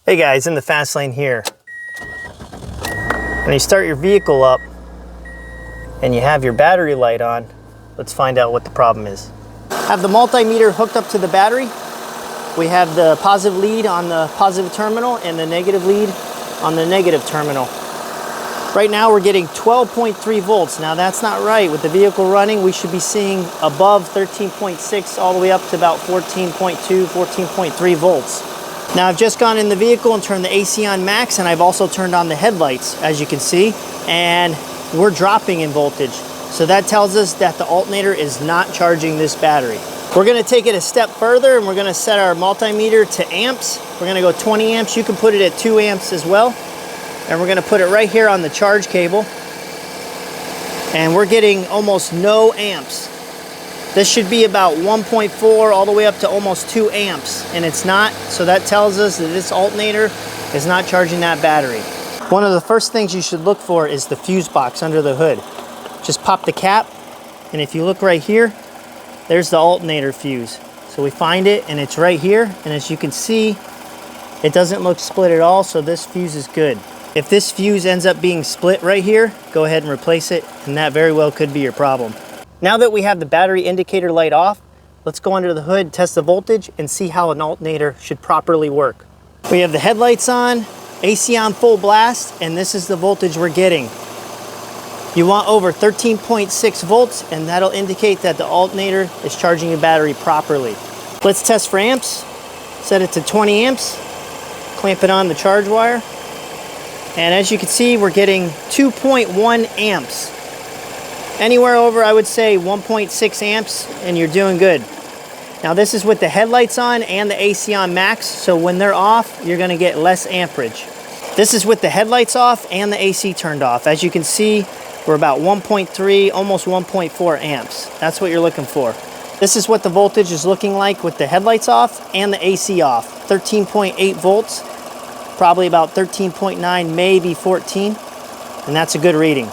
Hey guys, in the fast lane here. When you start your vehicle up and you have your battery light on, let's find out what the problem is. Have the multimeter hooked up to the battery. We have the positive lead on the positive terminal and the negative lead on the negative terminal. Right now we're getting 12.3 volts. Now that's not right. With the vehicle running, we should be seeing above 13.6 all the way up to about 14.2, 14.3 volts. Now I've just gone in the vehicle and turned the AC on max, and I've also turned on the headlights, as you can see, and we're dropping in voltage. So that tells us that the alternator is not charging this battery. We're gonna take it a step further and we're gonna set our multimeter to amps. We're gonna go 20 amps. You can put it at 2 amps as well. And we're gonna put it right here on the charge cable. And we're getting almost no amps. This should be about 1.4 all the way up to almost 2 amps, and it's not. So that tells us that this alternator is not charging that battery. One of the first things you should look for is the fuse box under the hood. Just pop the cap, and if you look right here, there's the alternator fuse. So we find it, and it's right here, and as you can see, it doesn't look split at all, so this fuse is good. If this fuse ends up being split right here, go ahead and replace it, and that very well could be your problem. Now that we have the battery indicator light off, let's go under the hood, test the voltage, and see how an alternator should properly work. We have the headlights on, AC on full blast, and this is the voltage we're getting. You want over 13.6 volts, and that'll indicate that the alternator is charging your battery properly. Let's test for amps. Set it to 20 amps, clamp it on the charge wire, and as you can see, we're getting 2.1 amps. Anywhere over, I would say 1.6 amps, and you're doing good. Now this is with the headlights on and the AC on max, so when they're off, you're gonna get less amperage. This is with the headlights off and the AC turned off. As you can see, we're about 1.3, almost 1.4 amps. That's what you're looking for. This is what the voltage is looking like with the headlights off and the AC off. 13.8 volts, probably about 13.9, maybe 14, and that's a good reading.